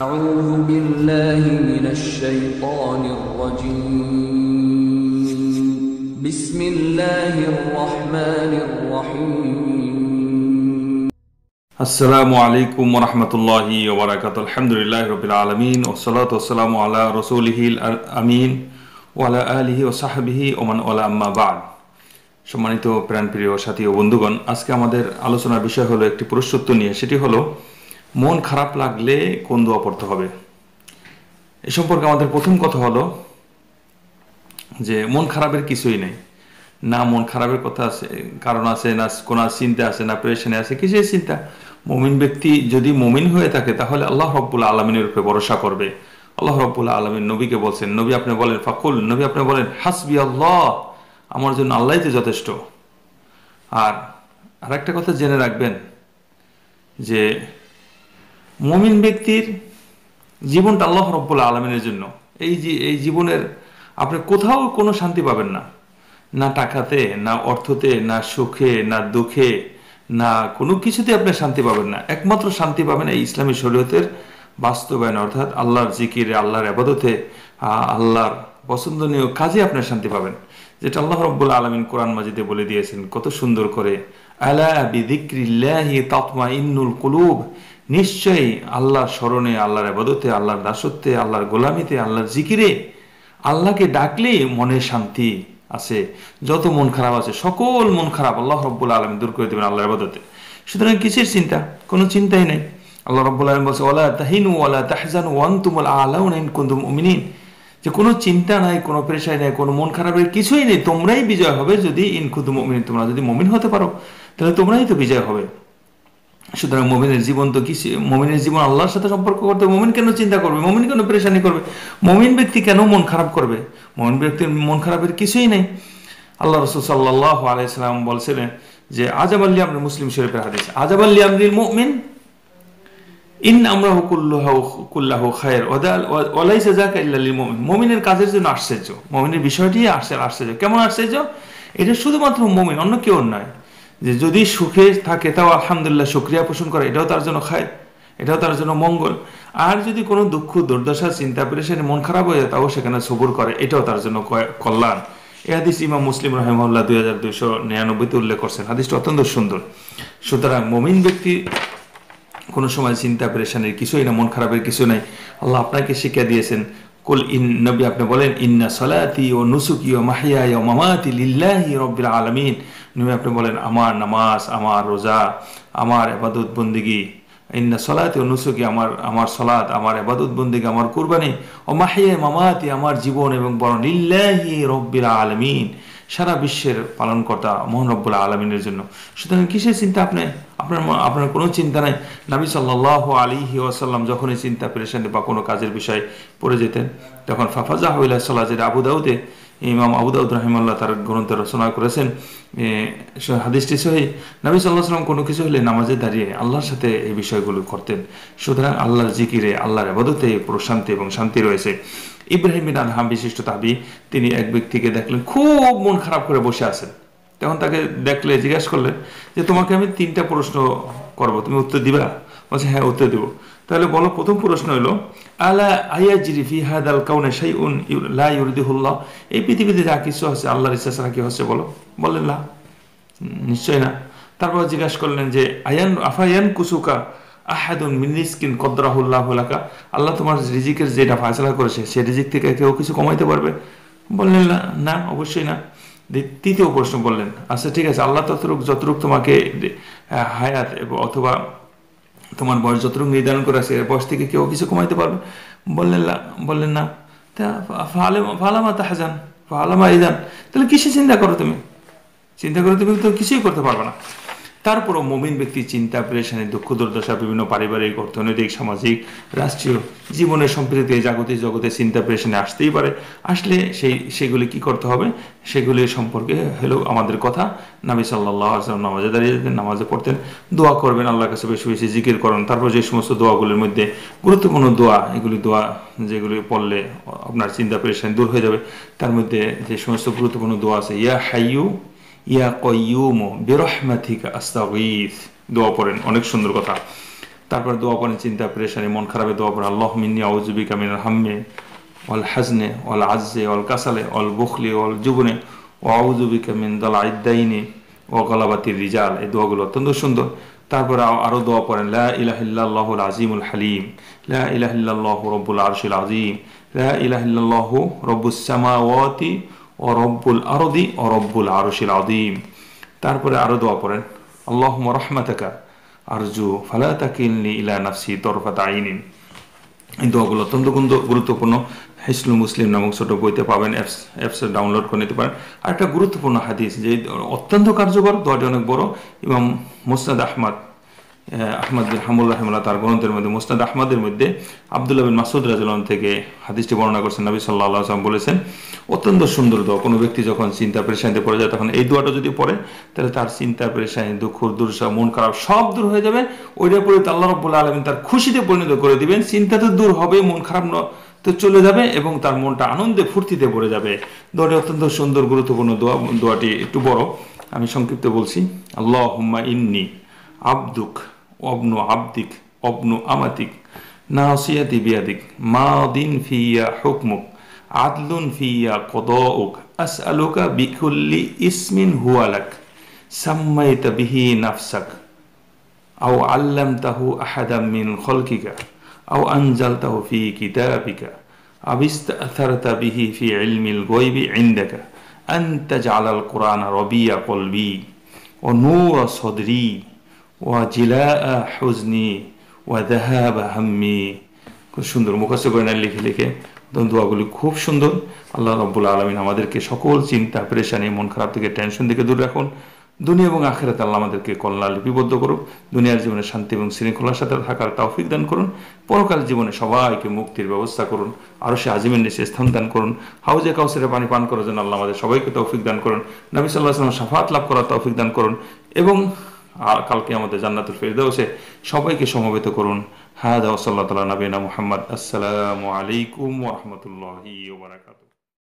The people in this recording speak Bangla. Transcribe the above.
أعوذ بالله من الشيطان الرجيم بسم الله الرحمن الرحيم আসসালামু আলাইকুম ওয়া রাহমাতুল্লাহি ওয়া বারাকাতুহু আলহামদুলিল্লাহি রাব্বিল আলামিন ওয়াসসালাতু ওয়াসসালামু আলা রাসূলিহিল আমিন ওয়া আলা আলিহি ওয়া সাহবিহি ওয়া মান ওয়ালা আম্মা বা'দ। সম্মানিত প্রাণপ্রিয় সাথী ও বন্ধুগণ, আজকে আমাদের আলোচনার বিষয় হলো একটি প্রশ্নোত্তর নিয়ে। সেটি হলো মন খারাপ লাগলে কোন দোয়া পড়তে হবে। এ সম্পর্কে আমাদের প্রথম কথা হলো যে মন খারাপের কিছুই নেই, না মন খারাপের কথা আছে, কারণ আছে, না কোনো চিন্তা আছে, না প্রেশানে আছে, কিসের চিন্তা। মুমিন ব্যক্তি যদি মুমিন হয়ে থাকে তাহলে আল্লাহ রাব্বুল আলামিনের উপরে ভরসা করবে। আল্লাহ রাব্বুল আলামিন নবীকে বলছেন, নবী আপনি বলেন ফাকুল, নবী আপনি বলেন হাসবি আল্লাহ, আমার জন্য আল্লাহই তো যথেষ্ট। আর আরেকটা কথা জেনে রাখবেন যে মুমিন ব্যক্তির জীবনটা আল্লাহ রাব্বুল আলামিনের জন্য। এই জীবনের আপনি কোথাও কোনো শান্তি পাবেন না, না টাকাতে, না অর্থতে, না সুখে, না দুঃখে, না কোনো কিছুতে আপনি শান্তি পাবেন না। একমাত্র শান্তি পাবেন এই ইসলামী শরীয়তের বাস্তবায়ন, অর্থাৎ আল্লাহর জিকিরে, আল্লাহর ইবাদতে, আল্লাহর পছন্দনীয় কাজে আপনার শান্তি পাবেন, যেটা আল্লাহ রাব্বুল আলামিন কোরআন মাজিদে বলে দিয়েছেন কত সুন্দর করে। আলা বিযিকরিল্লাহি তাতমাইন্নুল কুলুব, নিশ্চয়ই আল্লাহর স্মরণে, আল্লাহর ইবাদতে, আল্লাহর দাসত্বে, আল্লাহর গোলামিতে, আল্লাহর জিকিরে, আল্লাহকে ডাকলেই মনে শান্তি আছে। যত মন খারাপ আছে সকল মন খারাপ আল্লাহ রাব্বুল আলামিন দূর করে দেবেন আল্লাহর ইবাদতে। সুতরাং কিসের চিন্তা? কোনো চিন্তাই নেই। আল্লাহ রাব্বুল আলামিন বলছে ওয়ালা তাহিনু ওয়ালা তাহজানু ওয়া আনতুমুল আ'লাউনা ইন কুনতুম মুমিনিন, যে কোনো চিন্তা নাই, কোনো প্রেশার নেই, কোনো মন খারাপের কিছুই নেই, তোমরাই বিজয় হবে যদি ইন কুনতুম মুমিনিন, তোমরা যদি মুমিন হতে পারো তাহলে তোমরাই তো বিজয় হবে। সুতরাং মুমিনের জীবন তো কিছু, মুমিনের জীবন আল্লাহর সাথে সম্পর্ক করতে। মুমিন কেন চিন্তা করবে? মুমিন কেন পেরেশানি করবে? মুমিন ব্যক্তি কেন মন খারাপ করবে? মুমিন ব্যক্তির মন খারাপের কিছুই নেই। আল্লাহ রাসূল সাল্লাল্লাহু আলাইহি সাল্লাম বলছিলেন যে আজাবাল লিআমরি, মুসলিম শরীফের হাদিস, আজাবাল লিআমরিল মুমিন ইন আমরাহু কুল্লাহু খায়র ওয়া লাইসা যাকা ইল্লা লিল মুমিন। মুমিনের কাজের জন্য আশ্চর্য, মুমিনের বিষয়টি আশ্চর্য। কেমন আশ্চর্য? এটা শুধুমাত্র মুমিন, অন্য কেউ নয়। যে যদি সুখে থাকে তাও আলহামদুলিল্লাহ শুকরিয়া পোষণ করে, এটাও তার জন্য খায়, এটাও তার জন্য মঙ্গল। আর যদি কোনো দুঃখ, দুর্দশা, চিন্তা, পেরেশানি, মন খারাপ হয়ে যায় তাও সেখানে সবুর করে, এটাও তার জন্য কল্যাণ। এই হাদিস ইমাম মুসলিম রাহিমাহুল্লাহ 2299 উল্লেখ করছেন। হাদিসটা অত্যন্ত সুন্দর। সুতরাং মুমিন ব্যক্তি কোনো সময় চিন্তা পেরেশানির কিছুই না, মন খারাপের কিছু নাই। আল্লাহ আপনাকে শিক্ষা দিয়েছেন, কুল ইন, নবী আপনি বলেন ইন্না সালাতি ও নুসুকি ও মাহিয়ায়া ও মামাতি লিল্লাহি রাব্বিল আলামিন। নবী আপনি বলেন আমার নামাজ, আমার রোজা, আমার ইবাদত বন্দেগী, ইন্না সালাতি ও নুসুকি, আমার সালাত, আমার ইবাদত বন্দেগী, আমার কুরবানি, ও মাহিয়া মামাতি, আমার জীবন এবং বরণ, লিল্লাহি রাব্বিল আলামিন, সারা বিশ্বের পালনকর্তা মহান রব্বুল আলামিনের জন্য। সুতরাং কিসের চিন্তা? আপনার কোনো চিন্তা নাই। নবী সাল্লাল্লাহু আলাইহি ওয়াসাল্লাম যখনই চিন্তা পেরেশানি বা কোনো কাজের বিষয় পড়ে যেতেন তখন ফাফাজাহু ইলা সালাত, যেটা আবু দাউদে, ইমাম আবু দাউদ রাহিমাহুল্লাহ তার গ্রন্থে রচনা করেছেন, হাদিসটি সহিহ। নবী সাল্লাল্লাহু আলাইহি ওয়াসাল্লাম কোনো কিছু হলে নামাজে দাঁড়িয়ে আল্লাহর সাথে এই বিষয়গুলো করতেন। সুতরাং আল্লাহর জিকিরে, আল্লাহর ইবাদতে প্রশান্তি এবং শান্তি রয়েছে। ইব্রাহিম বিন আদহাম বিশিষ্ট তাবী, তিনি এক ব্যক্তিকে দেখলেন খুব মন খারাপ করে বসে আছেন। তখন তাকে দেখলে জিজ্ঞাসা করলেন যে তোমাকে আমি 3টা প্রশ্ন করব, তুমি উত্তর দিবা? বলছে হ্যাঁ উত্তর দেব। তাহলে বলো, প্রথম প্রশ্ন হলো আলা আয়াজরি ফি হাদাল কাউনে শাইউন লা ইউরিদুহুল্লাহ, এই পৃথিবীতে যা কিছু আছে আল্লাহর ইচ্ছা ছাড়া কি হচ্ছে বলো? বললেন না, নিশ্চয় না। তারপর জিজ্ঞাসা করলেন যে আফায়ান কুসুকা আহাদুন মিন রিজকিন কদরাহুল্লাহু লাকা, আল্লাহ তোমার রিজিকের যেটা ফায়সালা করেছে সে রিজিক থেকে কেউ কিছু কমাইতে পারবে? বললেন না, না অবশ্যই না। তৃতীয় প্রশ্ন বললেন আচ্ছা ঠিক আছে, আল্লাহ যতটুক তোমাকে হায়াত অথবা তোমার বয়স যতটুকু নির্ধারণ করে আছে এর বয়স থেকে কেউ কিছু কমাইতে পারবে? বললেন না। তা ফালামা তাহজান ফালামা ইজান, তাহলে কিসে চিন্তা করো তুমি? তো কিছুই করতে পারবে না। তারপরও মুমিন ব্যক্তি চিন্তা, পেরেশানি, দুঃখ, দুর্দশা, বিভিন্ন পারিবারিক, অর্থনৈতিক, সামাজিক, রাষ্ট্রীয় জীবনের সম্প্রীতি, জাগতিক জগতে চিন্তা পেরেশানি আসতেই পারে। আসলে সেগুলি কি করতে হবে? সেগুলির সম্পর্কে হলো আমাদের কথা। নবী সাল্লাল্লাহু আলাইহি ওয়াসাল্লাম নামাজে দাঁড়িয়ে যেতেন, নামাজে পড়তেন, দোয়া করবেন, আল্লাহর কাছে বেশি বেশি জিকির করেন। তারপর যে সমস্ত দোয়াগুলির মধ্যে গুরুত্বপূর্ণ দোয়া, এগুলি দোয়া যেগুলি পড়লে আপনার চিন্তা পেরেশানি দূর হয়ে যাবে, তার মধ্যে যে সমস্ত গুরুত্বপূর্ণ দোয়া আছে, ইয়া হাইয়ু ইয়া কয়্যুম বিরহমাতিকা আস্তাগীথ, দোয়া পড়েন, অনেক সুন্দর কথা। তারপরে দোয়া করেন চিন্তা পেরেশানি মন খারাপে দোয়া করেন আল্লাহুম্মা ইন্নী আউযু বিকা মিনাল হাম্মি ওয়াল হাজনি ওয়াল আজজি ওয়াল কাসালি ওয়াল বুখলি ওয়াল জুবনি ওয়া আউযু বিকা মিন দালাইদ দাইনি ওয়া গালাবাতির রিজাল। এই দোয়াগুলো অত্যন্ত সুন্দর। তারপরে আরো দোয়া পড়েন লা ইলাহা ইল্লাল্লাহুল আজিমুল হালিম, লা ইলাহা ইল্লাল্লাহু রব্বুল আরশিল আযীম, লা ইলাহা ইল্লাল্লাহু রব্বুস সামাওয়াতি ওয়া রব্বুল আরদি ওয়া রব্বুল আরশিল আযীম। তারপরে আরো দোয়া পড়েন আল্লাহুম্মা রাহমাতাকা আরজু ফালা তাকিলনি ইলা নাফসি তরফাতা আইনিন। এই দোয়াগুলো অত্যন্ত গুরুত্বপূর্ণ। হিসনুল মুসলিম নামক ছোট বইতে পাবেন, অ্যাপস ডাউনলোড করে নিতে পারেন। আর একটা গুরুত্বপূর্ণ হাদিস যে অত্যন্ত কার্যকর, দোয়াটি অনেক বড়। ইমাম মুসনাদ আহমদ বিন হাম্বল রাহিমাহুল্লাহ তার গ্রন্থের মধ্যে মুসনাদ আহমদের মধ্যে আব্দুল্লাহ বিন মাসউদ রাদিয়াল্লাহু আনহু থেকে হাদিসটি বর্ণনা করছেন। নবী সাল্লাল্লাহু আলাইহি ওয়াসাল্লাম বলেছেন অত্যন্ত সুন্দর দোয়া। কোনো ব্যক্তি যখন চিন্তা পেরেশানিতে পড়ে যায় তখন এই দোয়াটা যদি পড়ে তাহলে তার চিন্তা পেরেশানি, দুঃখ, দুর্দশা, মন খারাপ সব দূর হয়ে যাবে। ওইটা পড়ে আল্লাহ রাব্বুল আলামিন তার খুশিতে পরিণত করে দিবেন। চিন্তা তো দূর হবে, মন খারাপ তো চলে যাবে এবং তার মনটা আনন্দে ফুর্তিতে পড়ে যাবে। দোয়াটি অত্যন্ত সুন্দর গুরুত্বপূর্ণ দোয়া। দোয়াটি একটু বড়, আমি সংক্ষিপ্ত বলছি। আল্লাহুম্মা ইন্নী আবদুক ওয়াবনু আবদিক ওয়াবনু আমাতিক নাসিয়াতি বিয়াদিক মাদিন ফিয়া হুকমুক আদলুন ফিয়া কদাউক আসআলুকা বিকুল্লি ইসমিন হুয়া লাক সাম্মাইতা বিহি নাফসাক আও আল্লামতাহু আহাদাম মিন খালকিকা আও আনজালতাহু ফি কিতাবিকা আও ইসতা'থারতা বিহি ফি ইলমিল গায়বি ইনদাকা আন তাজআলাল কুরআনা রাবিয়া কলবি ওয়া নূরা সাদরি ওয়া জিলাআ হুজনি ওয়া যাহাবা হাম্মি। খুব সুন্দর মুখস্থ করে না লিখে লিখে দোয়াগুলি খুব সুন্দর। আল্লাহ রাব্বুল আলামিন আমাদেরকে সকল চিন্তা পেরেশানি, মন খারাপ থেকে, টেনশন থেকে দূরে রাখুন। দুনিয়া এবং আখিরাতে আল্লাহ আমাদেরকে কল্যাণ লিপিবদ্ধ করুন। দুনিয়ার জীবনে শান্তি এবং শৃঙ্খলার সাথে থাকার তৌফিক দান করুন। পরকাল জীবনে সবাইকে মুক্তির ব্যবস্থা করুন। আরশে আজিমের নিচে স্থান দান করুন। হাউজে কাউসারে পানি পান করার জন্য আল্লাহ আমাদের সবাইকে তৌফিক দান করুন। নবী সাল্লাল্লাহু আলাইহি ওয়াসাল্লাম শাফাআত লাভ করার তৌফিক দান করুন এবং কালকে আমাদের জান্নাতুল ফিরদাউসে সবাইকে সমবেত করুন। হাদা ওয়া সাল্লাল্লাহু আলা নবিয়িনা মুহাম্মদ। আসসালামু আলাইকুম ওয়া রাহমাতুল্লাহি ওয়া বারাকাতুহু।